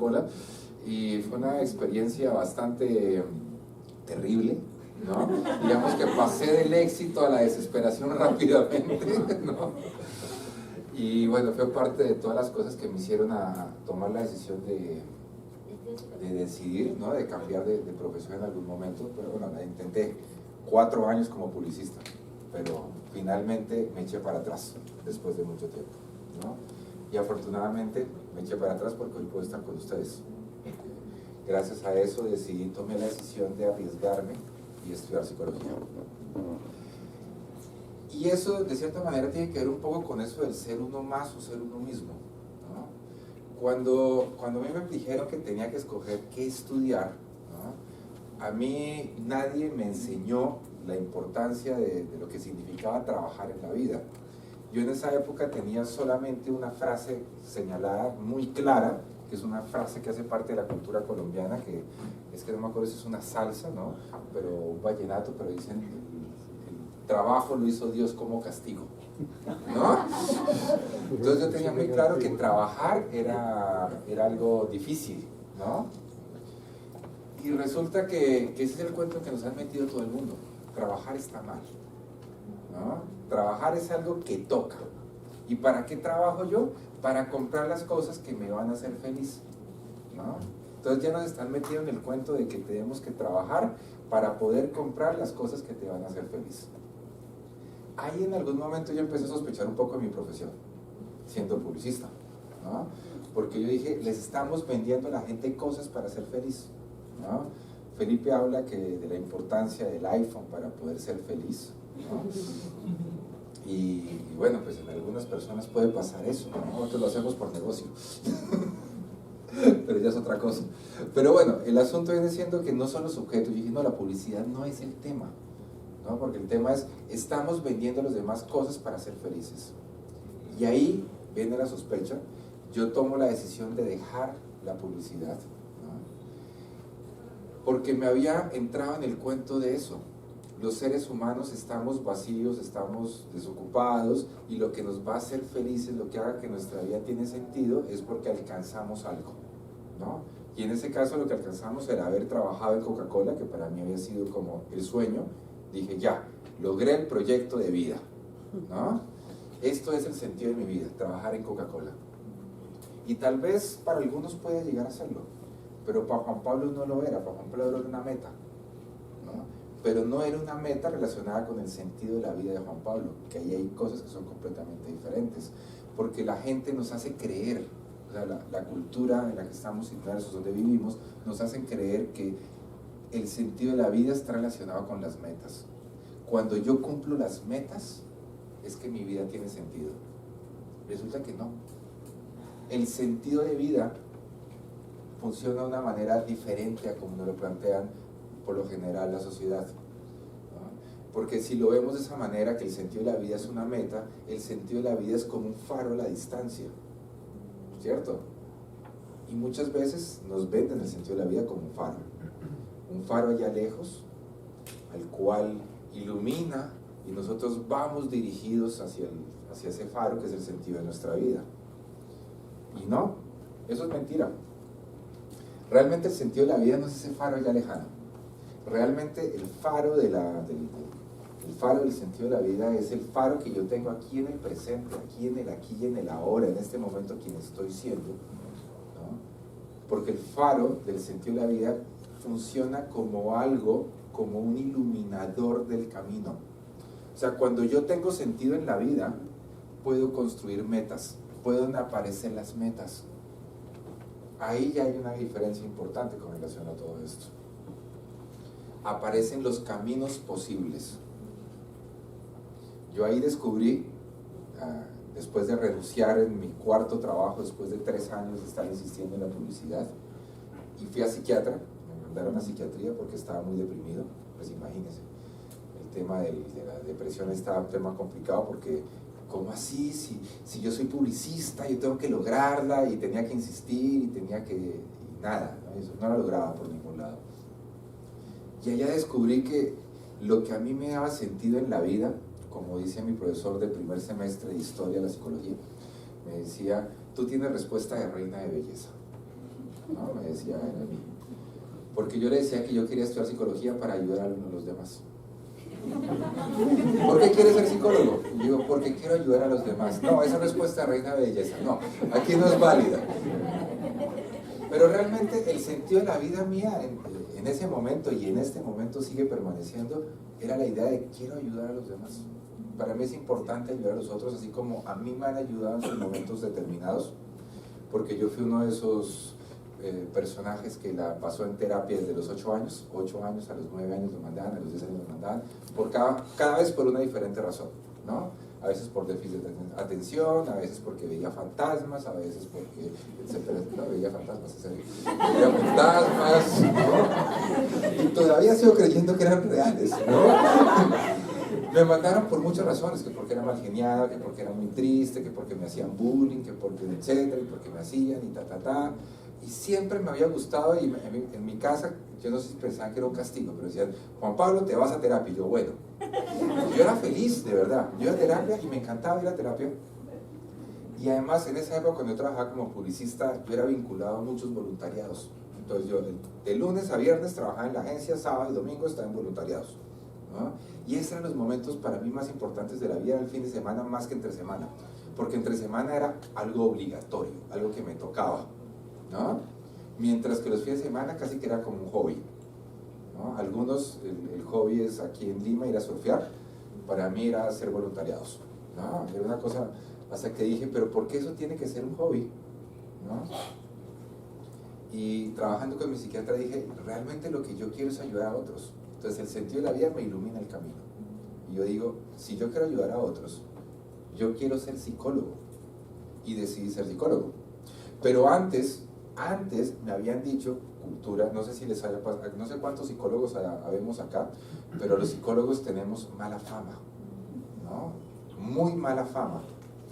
Coca-Cola, y fue una experiencia bastante terrible, ¿no? Digamos que pasé del éxito a la desesperación rápidamente, ¿no? Y bueno, fue parte de todas las cosas que me hicieron a tomar la decisión de decidir, ¿no? De cambiar de profesión en algún momento, pero bueno, la intenté 4 años como publicista, pero finalmente me eché para atrás después de mucho tiempo, ¿no? Y afortunadamente me eché para atrás porque hoy puedo estar con ustedes. Gracias a eso tomé la decisión de arriesgarme y estudiar psicología. Y eso de cierta manera tiene que ver un poco con eso del ser uno más o ser uno mismo, ¿no? Cuando a mí me dijeron que tenía que escoger qué estudiar, ¿no? A mí nadie me enseñó la importancia de lo que significaba trabajar en la vida. Yo en esa época tenía solamente una frase señalada muy clara, que es una frase que hace parte de la cultura colombiana, que es que no me acuerdo si es una salsa, ¿no? Pero un vallenato, pero dicen: el trabajo lo hizo Dios como castigo, ¿no? Entonces yo tenía muy claro que trabajar era algo difícil, ¿no? Y resulta que ese es el cuento que nos han metido todo el mundo. Trabajar está mal, ¿no? Trabajar es algo que toca. ¿Y para qué trabajo yo? Para comprar las cosas que me van a hacer feliz, ¿no? Entonces ya nos están metiendo en el cuento de que tenemos que trabajar para poder comprar las cosas que te van a hacer feliz. Ahí en algún momento yo empecé a sospechar un poco de mi profesión, siendo publicista, ¿no? Porque yo dije, les estamos vendiendo a la gente cosas para ser feliz, ¿no? Felipe habla de la importancia del iPhone para poder ser feliz, ¿no? Y bueno, pues en algunas personas puede pasar eso, ¿no? Nosotros lo hacemos por negocio. Pero ya es otra cosa. Pero bueno, el asunto viene siendo que no son los objetos. Yo dije, no, la publicidad no es el tema, ¿no? Porque el tema es, estamos vendiendo a los demás cosas para ser felices. Y ahí viene la sospecha. Yo tomo la decisión de dejar la publicidad, ¿no? Porque me había entrado en el cuento de eso. Los seres humanos estamos vacíos, estamos desocupados, y lo que nos va a hacer felices, lo que haga que nuestra vida tiene sentido, es porque alcanzamos algo, ¿no? Y en ese caso lo que alcanzamos era haber trabajado en Coca-Cola, que para mí había sido como el sueño. Dije, ya, logré el proyecto de vida, ¿no? Esto es el sentido de mi vida, trabajar en Coca-Cola. Y tal vez para algunos puede llegar a serlo, pero para Juan Pablo no lo era. Para Juan Pablo era una meta, ¿no? Pero no era una meta relacionada con el sentido de la vida de Juan Pablo, que ahí hay cosas que son completamente diferentes, porque la gente nos hace creer, o sea, la cultura en la que estamos inmersos, donde vivimos, nos hacen creer que el sentido de la vida está relacionado con las metas. Cuando yo cumplo las metas, es que mi vida tiene sentido. Resulta que no. El sentido de vida funciona de una manera diferente a como nos lo plantean por lo general la sociedad, ¿no? Porque si lo vemos de esa manera, que el sentido de la vida es una meta, el sentido de la vida es como un faro a la distancia, ¿cierto? Y muchas veces nos venden el sentido de la vida como un faro allá lejos, al cual ilumina, y nosotros vamos dirigidos hacia ese faro que es el sentido de nuestra vida. Y no, eso es mentira. Realmente el sentido de la vida no es ese faro allá lejano. Realmente el faro el faro del sentido de la vida es el faro que yo tengo aquí en el presente, aquí y en el ahora, en este momento quien estoy siendo, ¿no? Porque el faro del sentido de la vida funciona como algo, como un iluminador del camino. O sea, cuando yo tengo sentido en la vida, puedo construir metas, pueden aparecer las metas. Ahí ya hay una diferencia importante con relación a todo esto. Aparecen los caminos posibles. Yo ahí descubrí, después de renunciar en mi cuarto trabajo, después de 3 años de estar insistiendo en la publicidad, y fui a psiquiatra, me mandaron a psiquiatría porque estaba muy deprimido. Pues imagínense, el tema de la depresión está un tema complicado, porque ¿cómo así? Si yo soy publicista, yo tengo que lograrla, y tenía que insistir, y nada, ¿no? Eso no la lograba por ningún lado. Y allá descubrí que lo que a mí me daba sentido en la vida, como dice mi profesor del primer semestre de Historia de la Psicología, me decía, tú tienes respuesta de reina de belleza. ¿no? Me decía él a mí. Porque yo le decía que yo quería estudiar psicología para ayudar a los demás. ¿Por qué quieres ser psicólogo? Y digo, porque quiero ayudar a los demás. No, esa respuesta reina de belleza, no, aquí no es válida. Pero realmente el sentido de la vida mía en ese momento y en este momento sigue permaneciendo, era la idea de quiero ayudar a los demás. Para mí es importante ayudar a los otros, así como a mí me han ayudado en sus momentos determinados, porque yo fui uno de esos personajes que la pasó en terapia desde los 8 años, a los 9 años lo mandaban, a los 10 años lo mandaban, por cada vez por una diferente razón, ¿no? A veces por déficit de atención, a veces porque veía fantasmas, a veces porque, no, veía fantasmas, veía fantasmas, ¿no? Y todavía sigo creyendo que eran reales, ¿no? Me mandaron por muchas razones, que porque era mal geniado, que porque era muy triste, que porque me hacían bullying, que porque etcétera, y porque me hacían y ta. Y siempre me había gustado, y en mi casa, yo no sé si pensaban que era un castigo, pero decían, Juan Pablo, te vas a terapia. Y yo, bueno, yo era feliz, de verdad. Yo iba a terapia y me encantaba ir a terapia. Y además, en esa época, cuando yo trabajaba como publicista, yo era vinculado a muchos voluntariados. Entonces, yo de lunes a viernes trabajaba en la agencia, sábado y domingo estaba en voluntariados, ¿no? Y esos eran los momentos para mí más importantes de la vida, el fin de semana más que entre semana. Porque entre semana era algo obligatorio, algo que me tocaba, ¿no? Mientras que los fines de semana casi que era como un hobby, ¿no? Algunos, el hobby es aquí en Lima ir a surfear, para mí era hacer voluntariados, ¿no? Era una cosa, hasta que dije, pero ¿por qué eso tiene que ser un hobby? ¿No? Y trabajando con mi psiquiatra dije, realmente lo que yo quiero es ayudar a otros. Entonces el sentido de la vida me ilumina el camino. Y yo digo, si yo quiero ayudar a otros, yo quiero ser psicólogo. Y decidí ser psicólogo. Pero antes me habían dicho, cultura, no sé si les haya pasado, no sé cuántos psicólogos habemos acá, pero los psicólogos tenemos mala fama, ¿no? Muy mala fama,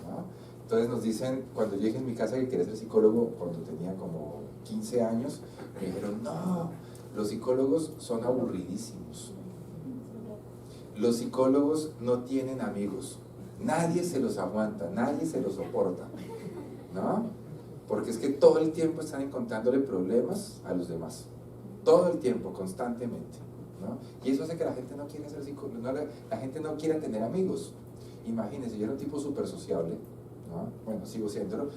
¿no? Entonces nos dicen, cuando yo dije en mi casa que quería ser psicólogo, cuando tenía como 15 años, me dijeron, no, los psicólogos son aburridísimos. Los psicólogos no tienen amigos. Nadie se los aguanta, nadie se los soporta, ¿no? Porque es que todo el tiempo están encontrándole problemas a los demás. Todo el tiempo, constantemente, ¿no? Y eso hace que la gente no quiera ser psicólogo, la gente no quiera tener amigos. Imagínense, yo era un tipo súper sociable, ¿no? Bueno, sigo siéndolo,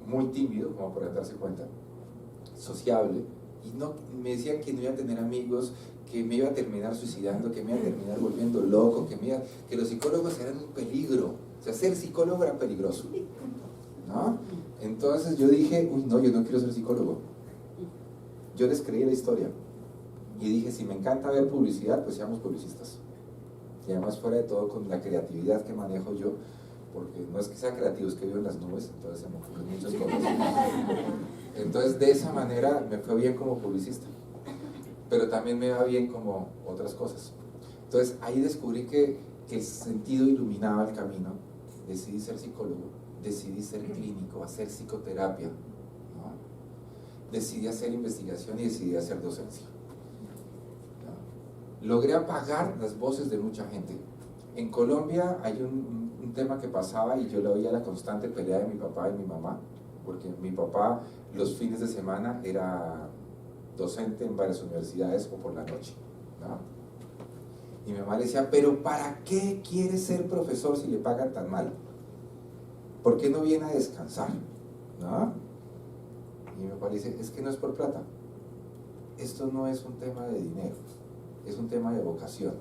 muy tímido, como podrán darse cuenta, sociable, y no, me decían que no iba a tener amigos, que me iba a terminar suicidando, que me iba a terminar volviendo loco, que los psicólogos eran un peligro. O sea, ser psicólogo era peligroso, ¿no? Entonces yo dije, uy, no, yo no quiero ser psicólogo. Yo les creí la historia y dije, si me encanta ver publicidad, pues seamos publicistas. Y además, fuera de todo, con la creatividad que manejo yo, porque no es que sea creativo, es que vivo en las nubes, entonces se me ocurren muchas cosas. Entonces, de esa manera me fue bien como publicista, pero también me va bien como otras cosas. Entonces, ahí descubrí que el sentido iluminaba el camino. Decidí ser psicólogo, decidí ser clínico, hacer psicoterapia, ¿no? Decidí hacer investigación y decidí hacer docencia, ¿no? Logré apagar las voces de mucha gente. En Colombia hay un tema que pasaba y yo lo oía, la constante pelea de mi papá y mi mamá, porque mi papá los fines de semana era docente en varias universidades o por la noche, ¿no? Y mi mamá le decía, pero ¿para qué quiere ser profesor si le pagan tan mal? ¿Por qué no viene a descansar? ¿No? Y mi papá le dice, es que no es por plata. Esto no es un tema de dinero, es un tema de vocación.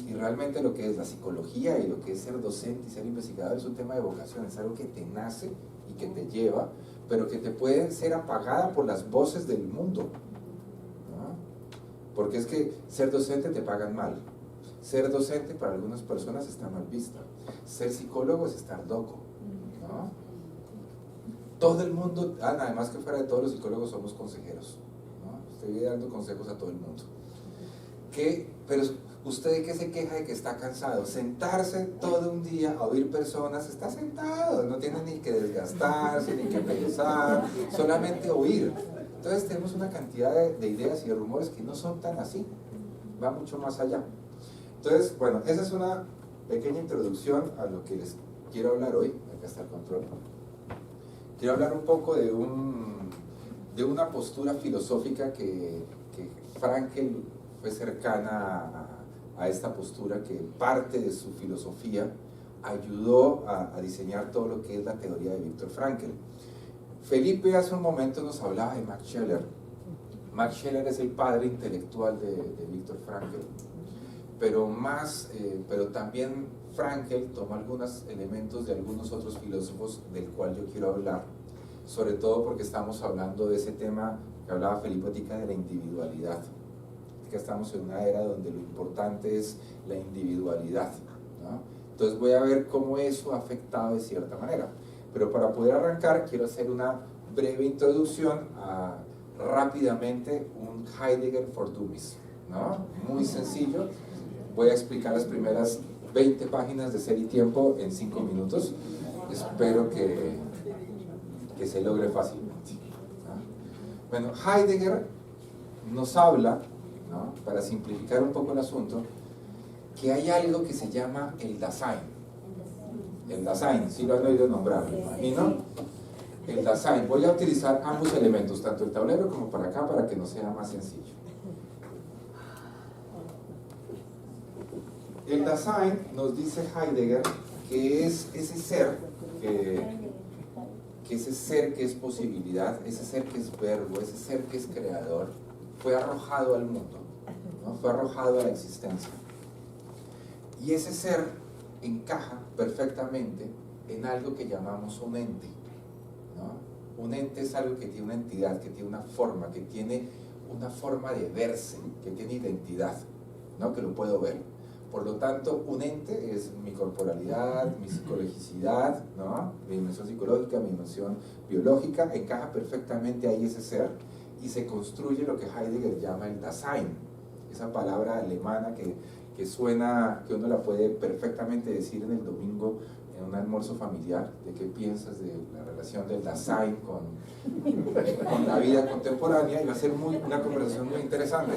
Y realmente lo que es la psicología y lo que es ser docente y ser investigador es un tema de vocación, es algo que te nace y que te lleva, pero que te puede ser apagada por las voces del mundo, ¿no? Porque es que ser docente te pagan mal. Ser docente para algunas personas está mal vista. Ser psicólogo es estar loco, ¿no? Todo el mundo, además que fuera de todos los psicólogos somos consejeros, ¿no? Estoy dando consejos a todo el mundo. Pero usted, ¿de qué se queja? De que está cansado. Sentarse todo un día a oír personas, está sentado, no tiene ni que desgastarse, ni que pensar, solamente oír. Entonces tenemos una cantidad de ideas y de rumores que no son tan así, va mucho más allá. Entonces, bueno, esa es una pequeña introducción a lo que les quiero hablar hoy. Acá está el control. Quiero hablar un poco de de una postura filosófica que Frankl fue cercana a esta postura, que parte de su filosofía ayudó a diseñar todo lo que es la teoría de Viktor Frankl. Felipe hace un momento nos hablaba de Max Scheler. Max Scheler es el padre intelectual de Viktor Frankl, pero también Frankl tomó algunos elementos de algunos otros filósofos del cual yo quiero hablar, sobre todo porque estamos hablando de ese tema que hablaba Felipe Otica, de la individualidad, que estamos en una era donde lo importante es la individualidad, ¿no? Entonces voy a ver cómo eso ha afectado de cierta manera, pero para poder arrancar quiero hacer una breve introducción a rápidamente un Heidegger for Dummies, ¿no? Muy sencillo. Voy a explicar las primeras 20 páginas de Ser y Tiempo en 5 minutos. Espero que se logre fácilmente, ¿no? Bueno, Heidegger nos habla, ¿no?, para simplificar un poco el asunto, que hay algo que se llama el Dasein. El Dasein, si lo han oído nombrar, me imagino. El Dasein. Voy a utilizar ambos elementos, tanto el tablero como para acá, para que nos sea más sencillo. El Dasein, nos dice Heidegger, que es ese ser que es posibilidad, ese ser que es verbo, ese ser que es creador, fue arrojado al mundo, ¿no? Fue arrojado a la existencia. Y ese ser encaja perfectamente en algo que llamamos un ente, ¿no? Un ente es algo que tiene una entidad, que tiene una forma de verse, que tiene identidad, ¿no?, que lo puedo ver. Por lo tanto, un ente es mi corporalidad, mi psicologicidad, ¿no?, mi dimensión psicológica, mi dimensión biológica, encaja perfectamente ahí ese ser, y se construye lo que Heidegger llama el Dasein, esa palabra alemana que suena, que uno la puede perfectamente decir en el domingo en un almuerzo familiar, de qué piensas de la relación del Dasein con la vida contemporánea, y va a ser una conversación muy interesante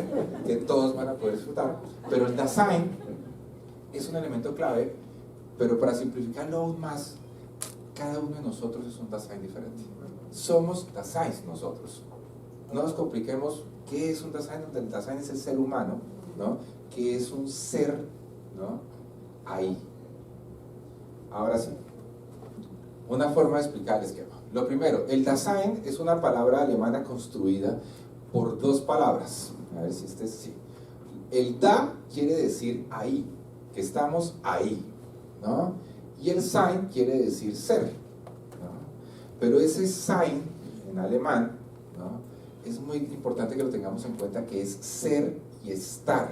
que todos van a poder disfrutar. Pero el Dasein es un elemento clave, pero para simplificarlo aún más, cada uno de nosotros es un Dasein diferente. Somos Daseins nosotros. No nos compliquemos. ¿Qué es un Dasein? El Dasein es el ser humano, ¿no?, que es un ser, ¿no?, ahí. Ahora sí, una forma de explicar el esquema. Lo primero, el Dasein es una palabra alemana construida por dos palabras. A ver si sí. El Da quiere decir ahí, que estamos ahí, ¿no? Y el Sein quiere decir ser, ¿no? Pero ese Sein en alemán, ¿no?, es muy importante que lo tengamos en cuenta, que es ser y estar.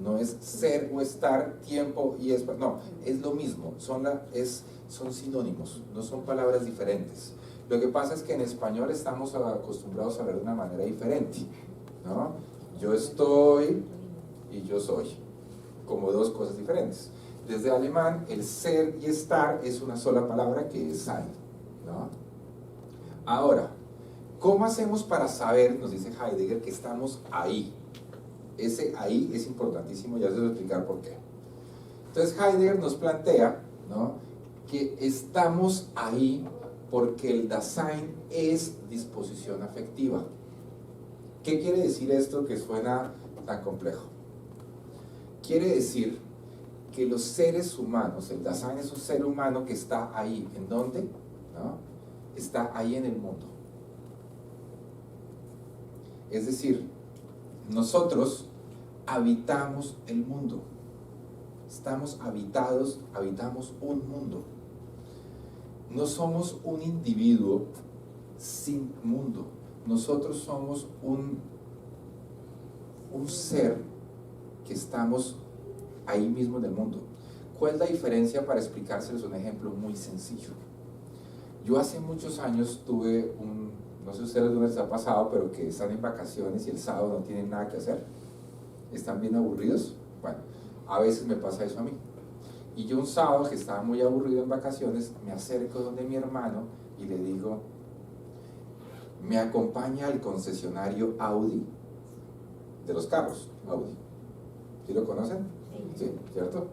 No es ser o estar, tiempo y espacio, no, es lo mismo, son sinónimos, no son palabras diferentes. Lo que pasa es que en español estamos acostumbrados a hablar de una manera diferente, ¿no? Yo estoy y yo soy, como dos cosas diferentes. Desde alemán, el ser y estar es una sola palabra, que es sein, ¿no? Ahora, ¿cómo hacemos para saber, nos dice Heidegger, que estamos ahí? Ese ahí es importantísimo, ya les voy a explicar por qué. Entonces Heidegger nos plantea, ¿no?, que estamos ahí porque el Dasein es disposición afectiva. ¿Qué quiere decir esto que suena tan complejo? Quiere decir que los seres humanos, el Dasein es un ser humano que está ahí. ¿En dónde? ¿No? Está ahí en el mundo. Es decir, nosotros habitamos el mundo, estamos habitamos un mundo. No somos un individuo sin mundo, nosotros somos un ser que estamos ahí mismo en el mundo. ¿Cuál es la diferencia? Para explicárseles un ejemplo muy sencillo. Yo hace muchos años tuve no sé si a ustedes no les ha pasado, pero que están en vacaciones y el sábado no tienen nada que hacer, están bien aburridos. Bueno, a veces me pasa eso a mí. Y yo un sábado, que estaba muy aburrido en vacaciones, me acerco donde mi hermano y le digo, me acompaña al concesionario Audi, de los carros, Audi. ¿Sí lo conocen? Sí, ¿cierto?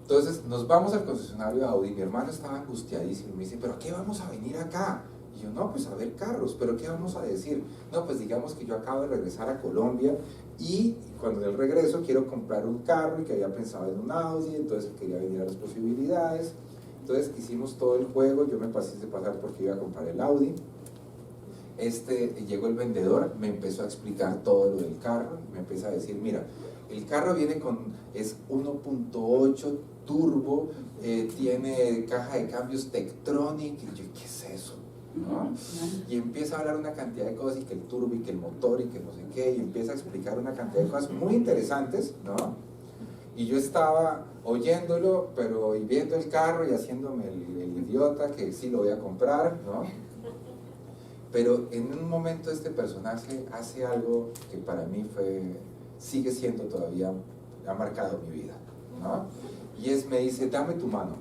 Entonces nos vamos al concesionario Audi. Mi hermano estaba angustiadísimo y me dice, ¿pero qué vamos a venir acá? Y Y yo, no, pues a ver carros, pero ¿qué vamos a decir? No, pues digamos que yo acabo de regresar a Colombia y cuando en el regreso quiero comprar un carro y que había pensado en un Audi, entonces quería venir a las posibilidades. Entonces hicimos todo el juego, yo me pasé de pasar porque iba a comprar el Audi. Llegó el vendedor, me empezó a explicar todo lo del carro y me empezó a decir, mira, el carro viene es 1.8 turbo, tiene caja de cambios Tektronic, y yo, ¿qué es eso? ¿No? Y empieza a hablar una cantidad de cosas, y que el turbo, y que el motor, y que no sé qué, y empieza a explicar una cantidad de cosas muy interesantes, ¿no? Y yo estaba oyéndolo, pero y viendo el carro y haciéndome el idiota, que sí lo voy a comprar, ¿no? Pero en un momento este personaje hace algo que para mí sigue siendo todavía, ha marcado mi vida, ¿no? Y me dice, dame tu mano,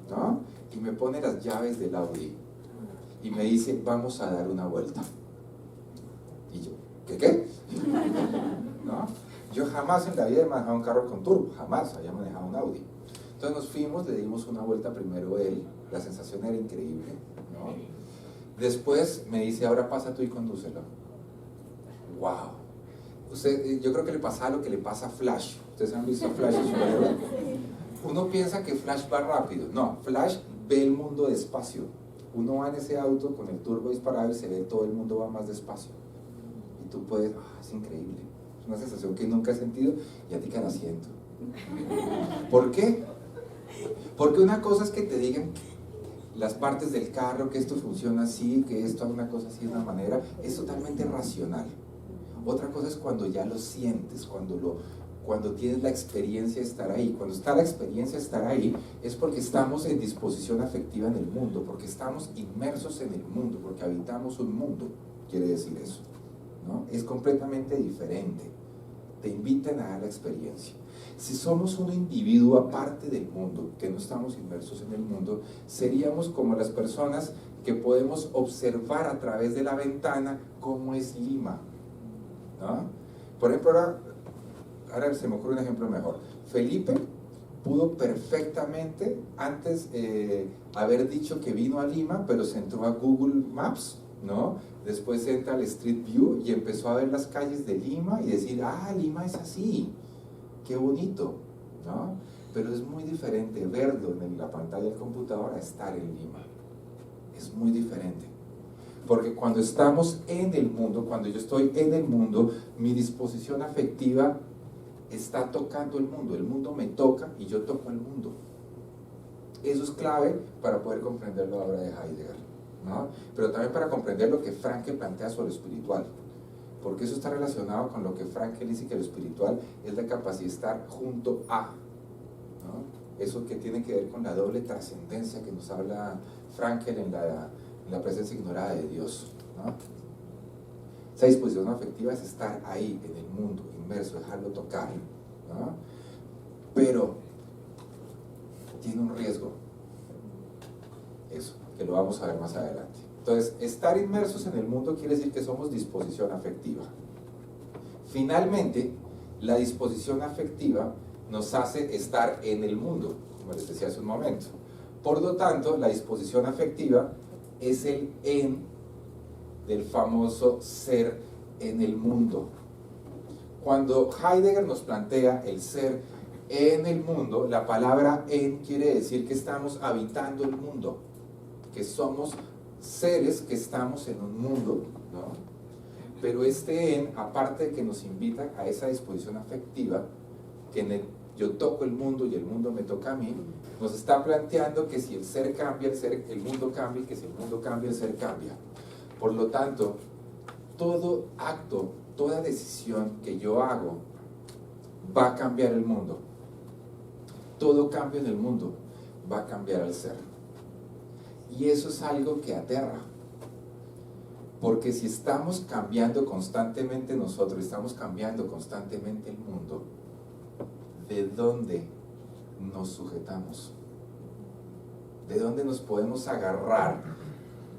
¿no? Y me pone las llaves del Audi y me dice, vamos a dar una vuelta. Y yo, ¿qué? ¿No? Yo jamás en la vida he manejado un carro con turbo, jamás había manejado un Audi. Entonces nos fuimos, le dimos una vuelta primero él, la sensación era increíble, ¿no? Después me dice, ahora pasa tú y condúcelo. ¡Wow! Yo creo que le pasa lo que le pasa a Flash. ¿Ustedes han visto Flash en su vida? Uno piensa que Flash va rápido. No, Flash ve el mundo despacio. Uno va en ese auto con el turbo disparado y se ve todo el mundo va más despacio. Y tú puedes, es increíble. Es una sensación que nunca he sentido y a ti que la siento. ¿Por qué? Porque una cosa es que te digan las partes del carro, que esto funciona así, que esto es una cosa así de una manera, es totalmente racional. Otra cosa es cuando ya lo sientes, cuando tienes la experiencia de estar ahí. Cuando está la experiencia de estar ahí es porque estamos en disposición afectiva en el mundo, porque estamos inmersos en el mundo, porque habitamos un mundo, quiere decir eso, ¿no? Es completamente diferente. Te invitan a dar la experiencia. Si somos un individuo aparte del mundo, que no estamos inmersos en el mundo, seríamos como las personas que podemos observar a través de la ventana cómo es Lima, ¿no? Por ejemplo, ahora se me ocurre un ejemplo mejor. Felipe pudo perfectamente antes haber dicho que vino a Lima, pero se entró a Google Maps, ¿no? Después entra al Street View y empezó a ver las calles de Lima y decir, Lima es así, qué bonito, ¿no? Pero es muy diferente verlo en la pantalla del computador a estar en Lima. Es muy diferente. Porque cuando estamos en el mundo, cuando yo estoy en el mundo, mi disposición afectiva está tocando el mundo me toca y yo toco el mundo. Eso es clave para poder comprender la obra de Heidegger, ¿no? Pero también para comprender lo que Frankl plantea sobre lo espiritual, porque eso está relacionado con lo que Frankl dice que lo espiritual es la capacidad de estar junto a, ¿no? Eso que tiene que ver con la doble trascendencia que nos habla Frankl en la presencia ignorada de Dios, ¿no? Esa disposición afectiva es estar ahí en el mundo, inmerso, dejarlo tocar, ¿no? Pero tiene un riesgo, eso, que lo vamos a ver más adelante. Entonces, estar inmersos en el mundo quiere decir que somos disposición afectiva. Finalmente, la disposición afectiva nos hace estar en el mundo, como les decía hace un momento. Por lo tanto, la disposición afectiva es el en del famoso ser en el mundo. Cuando Heidegger nos plantea el ser en el mundo, la palabra en quiere decir que estamos habitando el mundo, que somos seres que estamos en un mundo, ¿no? Pero este en, aparte de que nos invita a esa disposición afectiva, que yo toco el mundo y el mundo me toca a mí, nos está planteando que si el ser cambia, el mundo cambia, y que si el mundo cambia, el ser cambia. Por lo tanto, todo acto, toda decisión que yo hago va a cambiar el mundo. Todo cambio en el mundo va a cambiar al ser. Y eso es algo que aterra. Porque si estamos cambiando constantemente nosotros, estamos cambiando constantemente el mundo, ¿de dónde nos sujetamos? ¿De dónde nos podemos agarrar?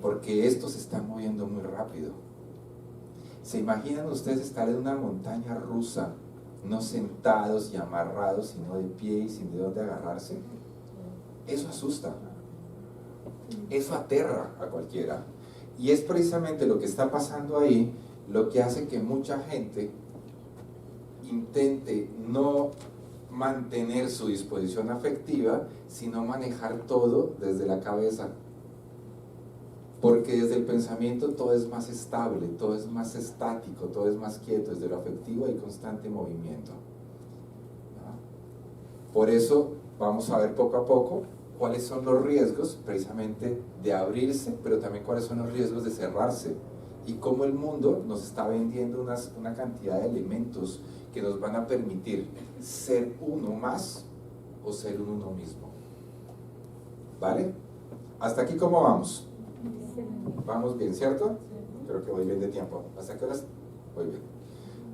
Porque esto se está moviendo muy rápido. ¿Se imaginan ustedes estar en una montaña rusa, no sentados y amarrados, sino de pie y sin de dónde agarrarse? Eso asusta. Eso aterra a cualquiera. Y es precisamente lo que está pasando ahí lo que hace que mucha gente intente no mantener su disposición afectiva, sino manejar todo desde la cabeza. Porque desde el pensamiento todo es más estable, todo es más estático, todo es más quieto. Desde lo afectivo hay constante movimiento. ¿No? Por eso vamos a ver poco a poco cuáles son los riesgos precisamente de abrirse, pero también cuáles son los riesgos de cerrarse. Y cómo el mundo nos está vendiendo una cantidad de elementos que nos van a permitir ser uno más o ser uno mismo. ¿Vale? ¿Hasta aquí cómo vamos? Vamos bien, ¿cierto? Creo que voy bien de tiempo. ¿Hasta qué horas? Voy bien.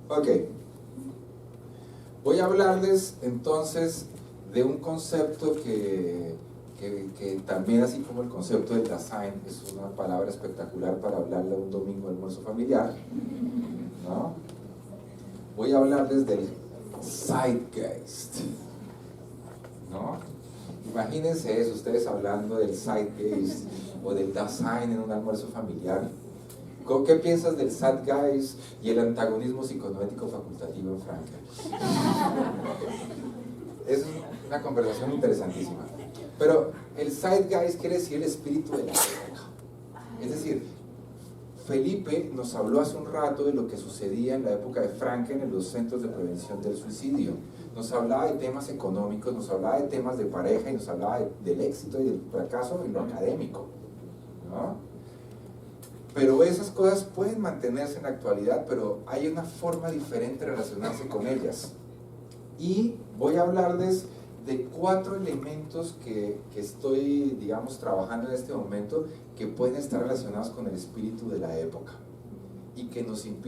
Ok. Voy a hablarles entonces de un concepto que también, así como el concepto del Dasein, es una palabra espectacular para hablarle a un domingo de almuerzo familiar, ¿no? Voy a hablarles del Zeitgeist, ¿no? Imagínense eso, ustedes hablando del Zeitgeist o del Dasein en un almuerzo familiar. ¿Qué piensas del Zeitgeist y el antagonismo psiconoético facultativo en Frankl? Es una conversación interesantísima. Pero el Zeitgeist quiere decir el espíritu de la época. Es decir, Felipe nos habló hace un rato de lo que sucedía en la época de Frankl en los centros de prevención del suicidio. Nos hablaba de temas económicos, nos hablaba de temas de pareja y nos hablaba del éxito y del fracaso en lo académico, ¿no? Pero esas cosas pueden mantenerse en la actualidad, pero hay una forma diferente de relacionarse con ellas. Y voy a hablarles de 4 elementos que estoy, digamos, trabajando en este momento, que pueden estar relacionados con el espíritu de la época y que nos impiden